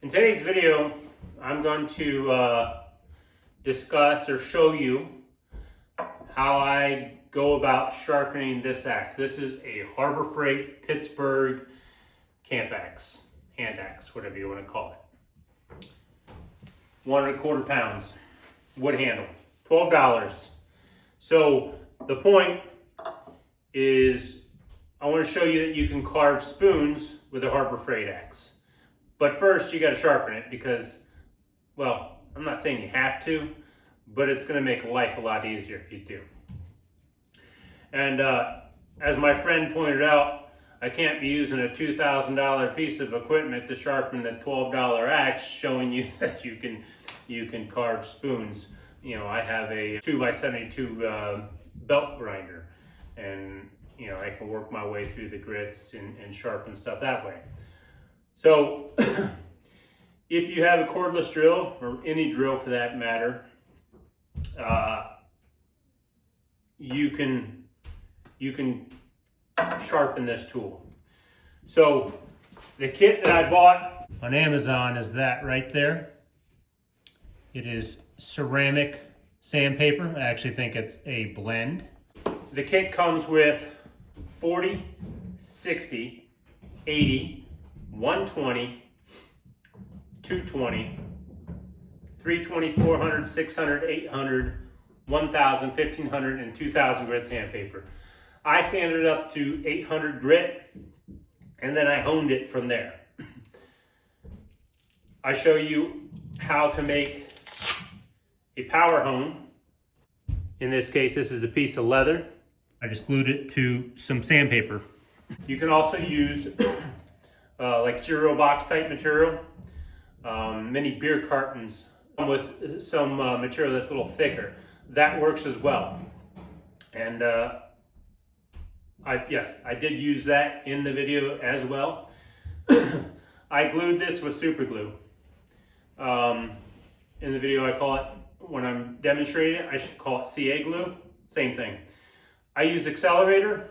In today's video, I'm going to discuss or show you how I go about sharpening this axe. This is a Harbor Freight Pittsburgh camp axe, hand axe, whatever you want to call it. 1¼ pounds, wood handle, $12. So the point is I want to show you that you can carve spoons with a Harbor Freight axe. But first you got to sharpen it because, well, I'm not saying you have to, but it's going to make life a lot easier if you do. And as my friend pointed out, I can't be using a $2,000 piece of equipment to sharpen the $12 axe, showing you that you can carve spoons. You know, I have a 2x72 belt grinder, and you know, I can work my way through the grits and sharpen stuff that way. So if you have a cordless drill, or any drill for that matter, you can sharpen this tool. So the kit that I bought on Amazon is that right there. It is ceramic sandpaper. I actually think it's a blend. The kit comes with 40, 60, 80, 120, 220, 320, 400, 600, 800, 1,000, 1,500, and 2,000 grit sandpaper. I sanded it up to 800 grit, and then I honed it from there. I show you how to make a power hone. In this case, this is a piece of leather. I just glued it to some sandpaper. You can also use like cereal box type material. Many beer cartons with some material that's a little thicker. That works as well. And I did use that in the video as well. I glued this with super glue. In the video I call it, when I'm demonstrating it, I should call it CA glue. Same thing. I use accelerator.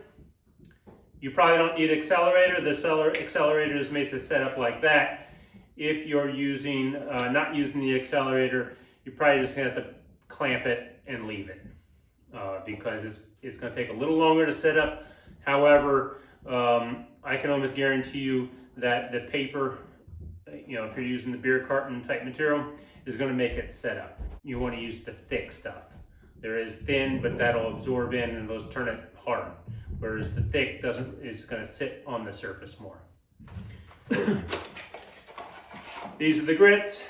You probably don't need accelerator. The accelerator is made to set up like that. If you're using, not using the accelerator, you're probably just gonna have to clamp it and leave it because it's gonna take a little longer to set up. However, I can almost guarantee you that the paper, you know, if you're using the beer carton type material, is gonna make it set up. You wanna use the thick stuff. There is thin, but that'll absorb in and it'll turn it hard. Whereas the thick is going to sit on the surface more. These are the grits.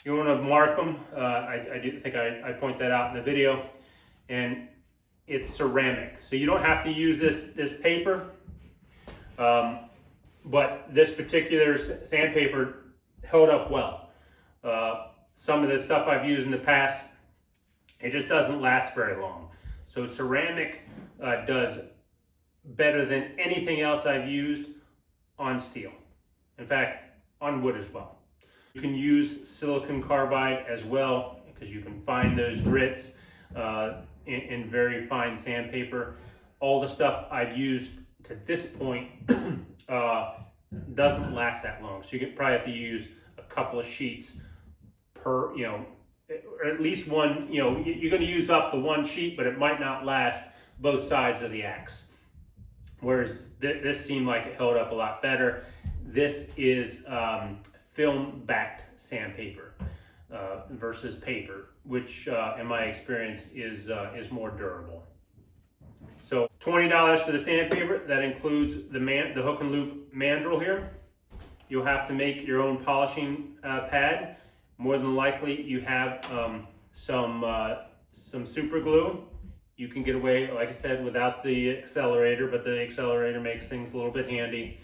You want to mark them. I do think I point that out in the video. And it's ceramic, so you don't have to use this paper. But this particular sandpaper held up well. Some of the stuff I've used in the past, it just doesn't last very long. So ceramic does better than anything else I've used on steel. In fact, on wood as well. You can use silicon carbide as well because you can find those grits in very fine sandpaper. All the stuff I've used to this point doesn't last that long. So you could probably have to use a couple of sheets per, you know, or at least one, you know, you're going to use up the one sheet, but it might not last both sides of the axe. Whereas this seemed like it held up a lot better. This is film-backed sandpaper versus paper, which in my experience is more durable. So $20 for the sandpaper. That includes the hook and loop mandrel here. You'll have to make your own polishing pad. More than likely, you have some super glue. You can get away, like I said, without the accelerator, but the accelerator makes things a little bit handy.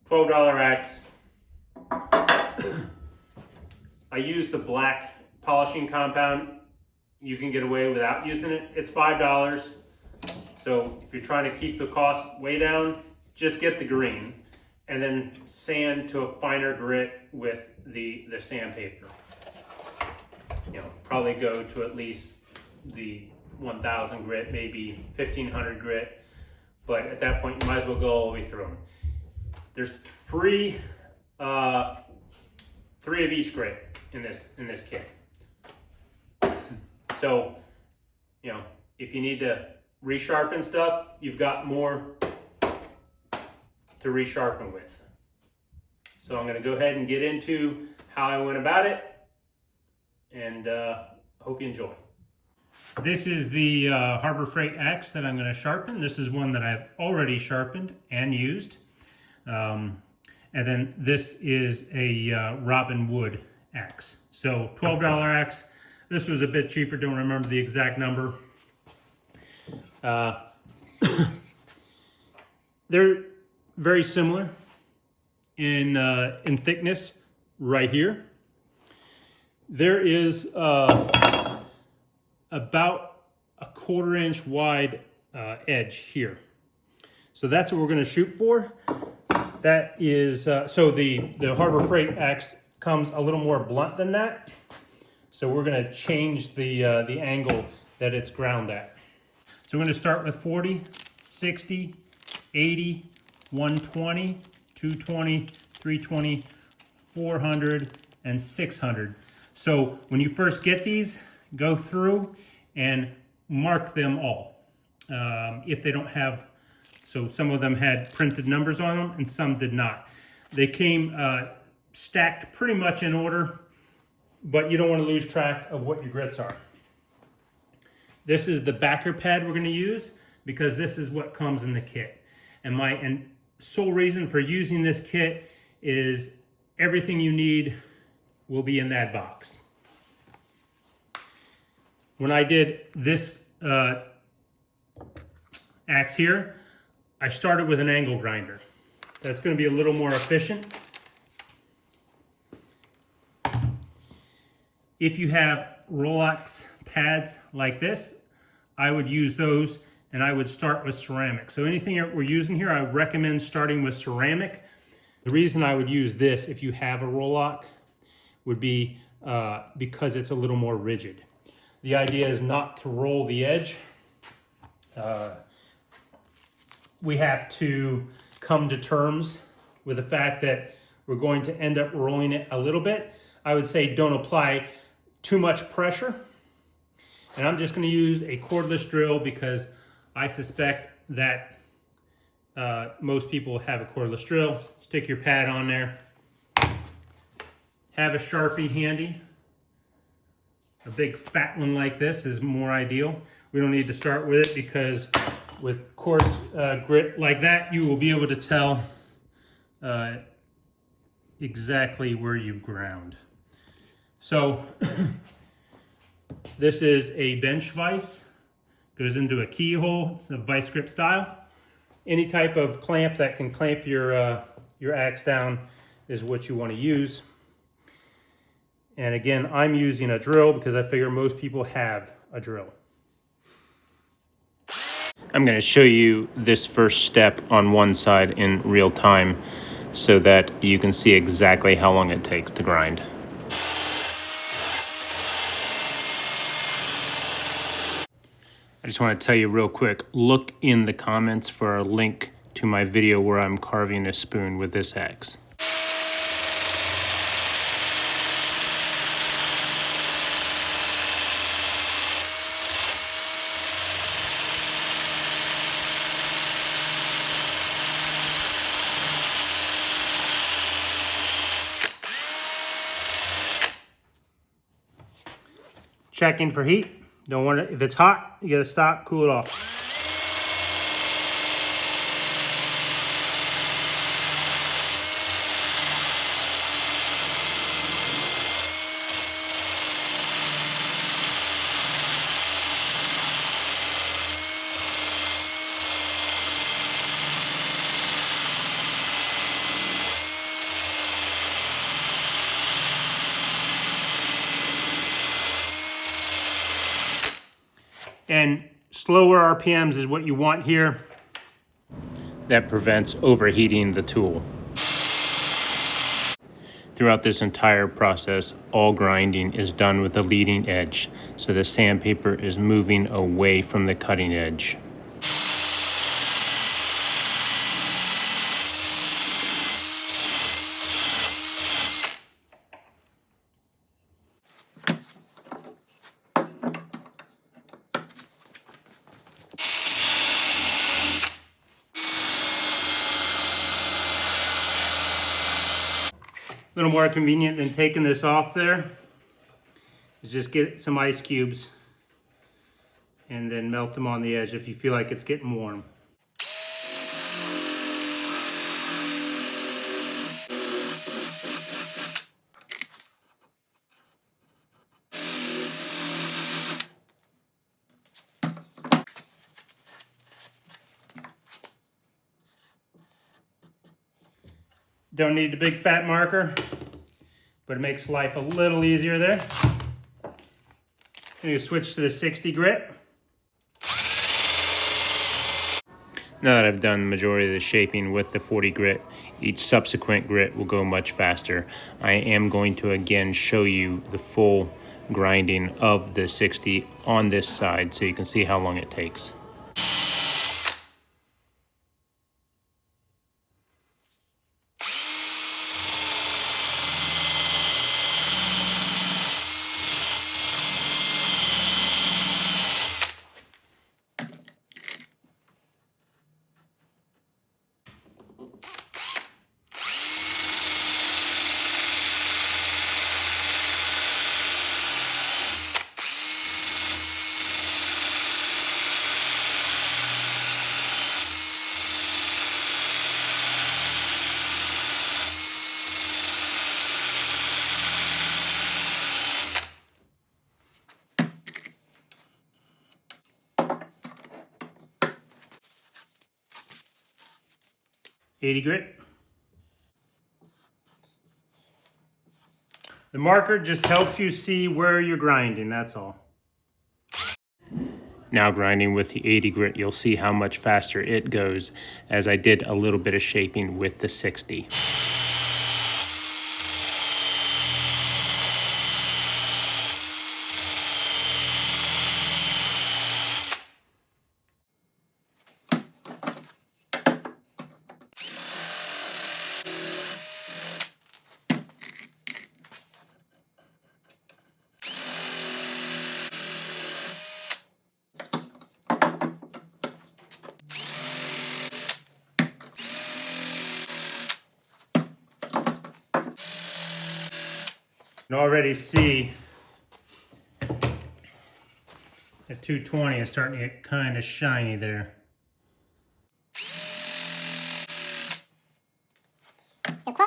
$12 axe. I use the black polishing compound. You can get away without using it. It's $5. So if you're trying to keep the cost way down, just get the green and then sand to a finer grit with the sandpaper. You know, probably go to at least the 1,000 grit, maybe 1,500 grit, but at that point you might as well go all the way through them. There's three 3 of each grade in this kit. So, you know, if you need to resharpen stuff, you've got more to resharpen with. So I'm going to go ahead and get into how I went about it, and hope you enjoy. This is the Harbor Freight axe that I'm going to sharpen. This is one that I've already sharpened and used. And then this is a Robin Wood axe. So $12 axe. This was a bit cheaper, don't remember the exact number. They're very similar in thickness right here. There is about a 1/4 inch wide edge here. So that's what we're going to shoot for. That is, so the Harbor Freight axe comes a little more blunt than that. So we're going to change the angle that it's ground at. So we're going to start with 40, 60, 80, 120, 220, 320, 400, and 600. So when you first get these, go through and mark them all. If they don't have, so some of them had printed numbers on them and some did not. They came stacked pretty much in order, but you don't want to lose track of what your grits are. This is the backer pad we're going to use because this is what comes in the kit. And my sole reason for using this kit is everything you need will be in that box. When I did this axe here, I started with an angle grinder. That's going to be a little more efficient. If you have Rolex pads like this, I would use those, and I would start with ceramic. So anything that we're using here, I recommend starting with ceramic. The reason I would use this if you have a Rolex would be because it's a little more rigid. The idea is not to roll the edge. We have to come to terms with the fact that we're going to end up rolling it a little bit. I would say don't apply too much pressure. And I'm just going to use a cordless drill because I suspect that most people have a cordless drill. Stick your pad on there. Have a Sharpie handy. A big fat one like this is more ideal. We don't need to start with it because with coarse grit like that, you will be able to tell exactly where you've ground. So this is a bench vise. Goes into a keyhole. It's a vice grip style. Any type of clamp that can clamp your axe down is what you want to use. And again, I'm using a drill because I figure most people have a drill. I'm going to show you this first step on one side in real time so that you can see exactly how long it takes to grind. I just want to tell you real quick, look in the comments for a link to my video where I'm carving a spoon with this axe. Checking for heat. Don't want it, if it's hot, you gotta stop, cool it off. And slower RPMs is what you want here. That prevents overheating the tool. Throughout this entire process, all grinding is done with the leading edge, so the sandpaper is moving away from the cutting edge. little more convenient than taking this off there is just get some ice cubes and then melt them on the edge if you feel like it's getting warm. Don't need the big fat marker, but it makes life a little easier there. I'm going to switch to the 60 grit. Now that I've done the majority of the shaping with the 40 grit, each subsequent grit will go much faster. I am going to again show you the full grinding of the 60 on this side so you can see how long it takes. .80 grit. The marker just helps you see where you're grinding, that's all. Now grinding with the 80 grit, you'll see how much faster it goes as I did a little bit of shaping with the 60. You can already see at 220 it's starting to get kind of shiny there.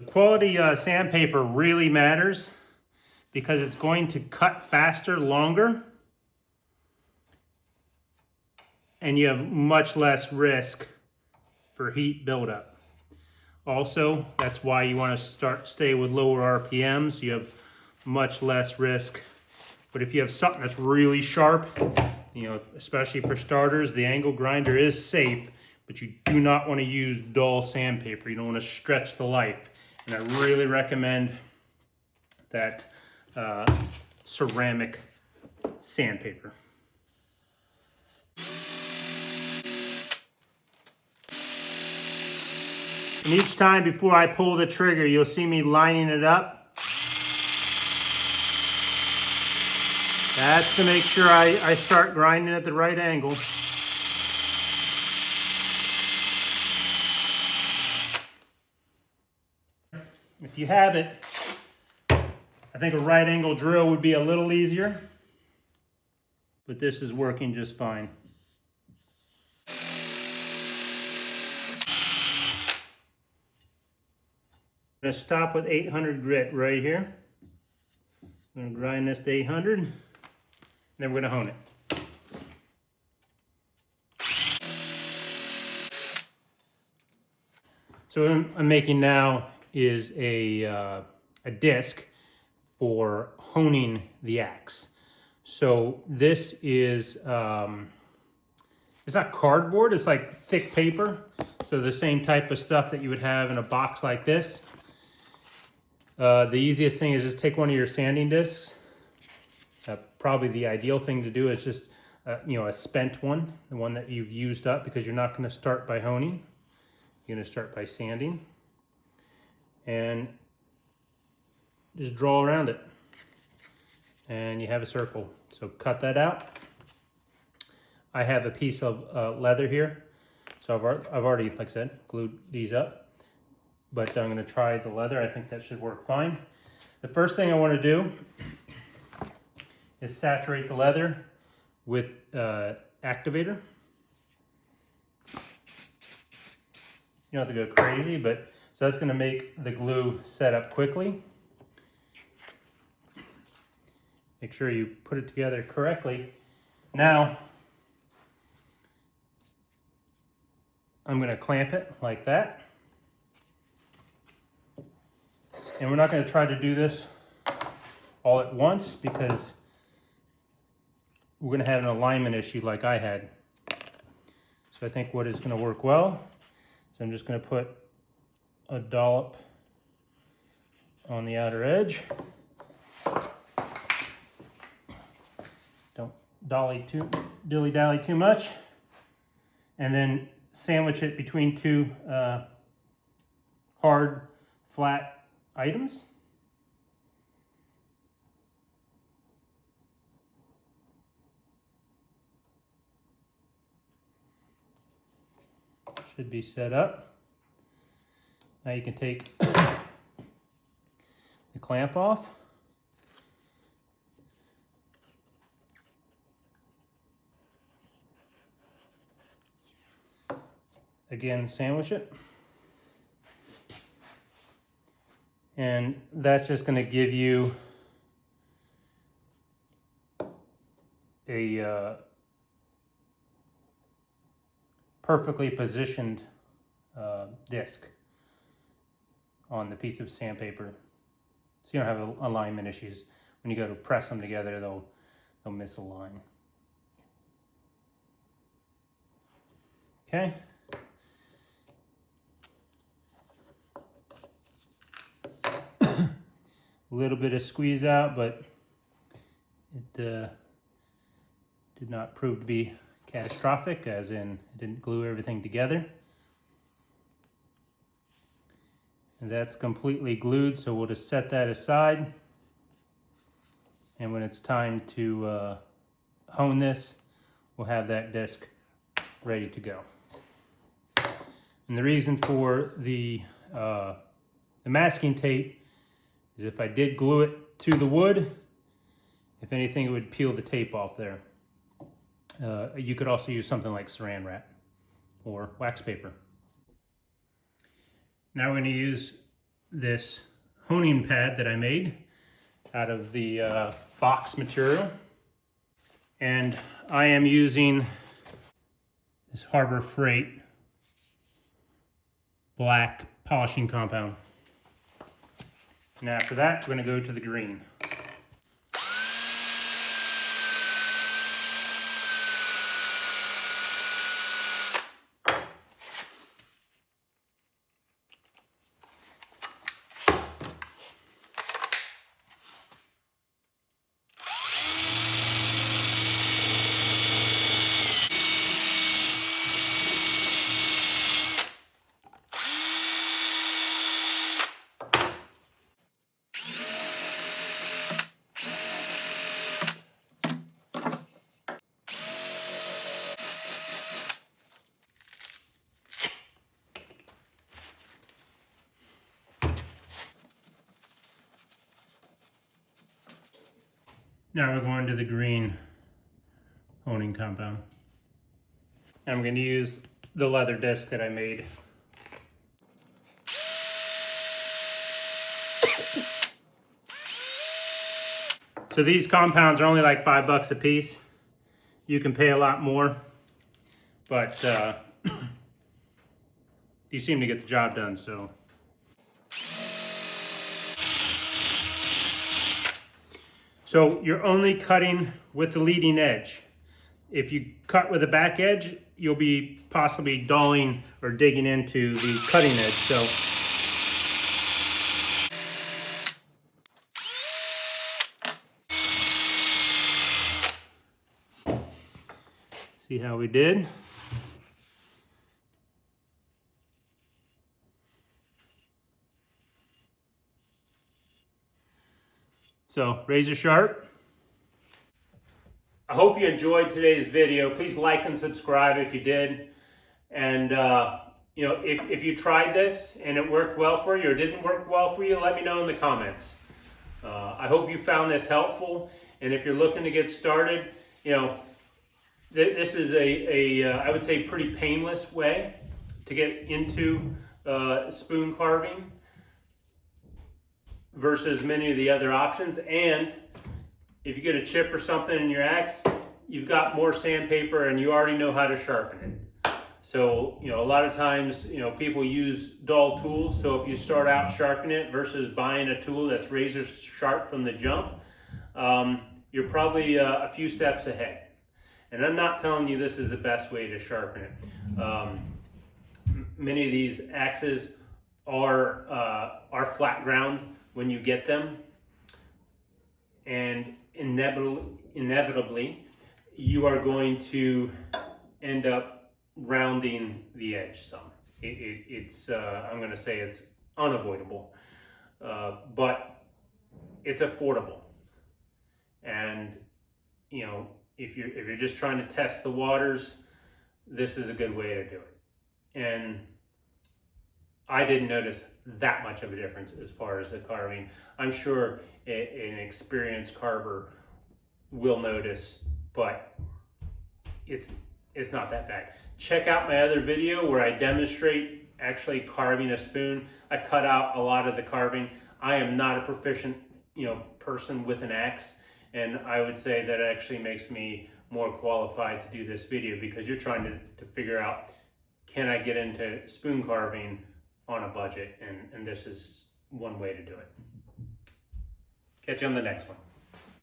Quality sandpaper really matters because it's going to cut faster, longer, and you have much less risk for heat buildup. Also, that's why you want to stay with lower RPMs. You have much less risk. But if you have something that's really sharp, you know, especially for starters, the angle grinder is safe, but you do not want to use dull sandpaper. You don't want to stretch the life. And I really recommend that ceramic sandpaper. And each time before I pull the trigger, you'll see me lining it up. That's to make sure I start grinding at the right angle. If you have it, I think a right angle drill would be a little easier, but this is working just fine. I'm going to stop with 800 grit right here. I'm going to grind this to 800, and then we're going to hone it. So what I'm making now is a disc for honing the axe. So this is, it's not cardboard, it's like thick paper. So the same type of stuff that you would have in a box like this. The easiest thing is just take one of your sanding discs. Probably the ideal thing to do is just, you know, a spent one, the one that you've used up, because you're not going to start by honing. You're going to start by sanding. And just draw around it. And you have a circle. So cut that out. I have a piece of leather here. So I've already, like I said, glued these up. but I'm going to try the leather. I think that should work fine. The first thing I want to do is saturate the leather with activator. You don't have to go crazy, but so that's going to make the glue set up quickly. Make sure you put it together correctly. Now, I'm going to clamp it like that. And we're not going to try to do this all at once because we're going to have an alignment issue like I had. So I think what is going to work well is I'm just going to put a dollop on the outer edge. Don't dilly-dally too much. And then sandwich it between two hard, flat items. Should be set up. Now you can take the clamp off. Again, sandwich it. And that's just going to give you a perfectly positioned disc on the piece of sandpaper. So you don't have alignment issues. When you go to press them together, they'll misalign. Okay. A little bit of squeeze out, but it did not prove to be catastrophic, as in it didn't glue everything together. And that's completely glued, so we'll just set that aside. And when it's time to hone this, we'll have that disc ready to go. And the reason for the masking tape is if I did glue it to the wood, if anything, it would peel the tape off there. You could also use something like saran wrap or wax paper. Now we're going to use this honing pad that I made out of the box material. And I am using this Harbor Freight black polishing compound. And after that, we're going to go to the green. Now we're going to the green honing compound. I'm going to use the leather disc that I made. So these compounds are only like $5 a piece. You can pay a lot more, but these seem to get the job done, so. So you're only cutting with the leading edge. If you cut with the back edge, you'll be possibly dulling or digging into the cutting edge. So see how we did? So razor sharp. I hope you enjoyed today's video. Please like and subscribe if you did. And you know, if you tried this and it worked well for you or didn't work well for you, let me know in the comments. I hope you found this helpful, and if you're looking to get started, you know, this is I would say pretty painless way to get into spoon carving versus many of the other options. And if you get a chip or something in your axe, you've got more sandpaper and you already know how to sharpen it. So, you know, a lot of times, you know, people use dull tools. So if you start out sharpening it versus buying a tool that's razor sharp from the jump, you're probably a few steps ahead. And I'm not telling you this is the best way to sharpen it. Many of these axes are flat ground when you get them, and inevitably you are going to end up rounding the edge some. It's I'm going to say it's unavoidable, but it's affordable. And you know, if you're just trying to test the waters, this is a good way to do it. And I didn't notice that much of a difference as far as the carving. I'm sure an experienced carver will notice, but it's not that bad. Check out my other video where I demonstrate actually carving a spoon. I cut out a lot of the carving. I am not a proficient, you know, person with an axe, and I would say that actually makes me more qualified to do this video, because you're trying to figure out, can I get into spoon carving on a budget? And this is one way to do it. Catch you on the next one.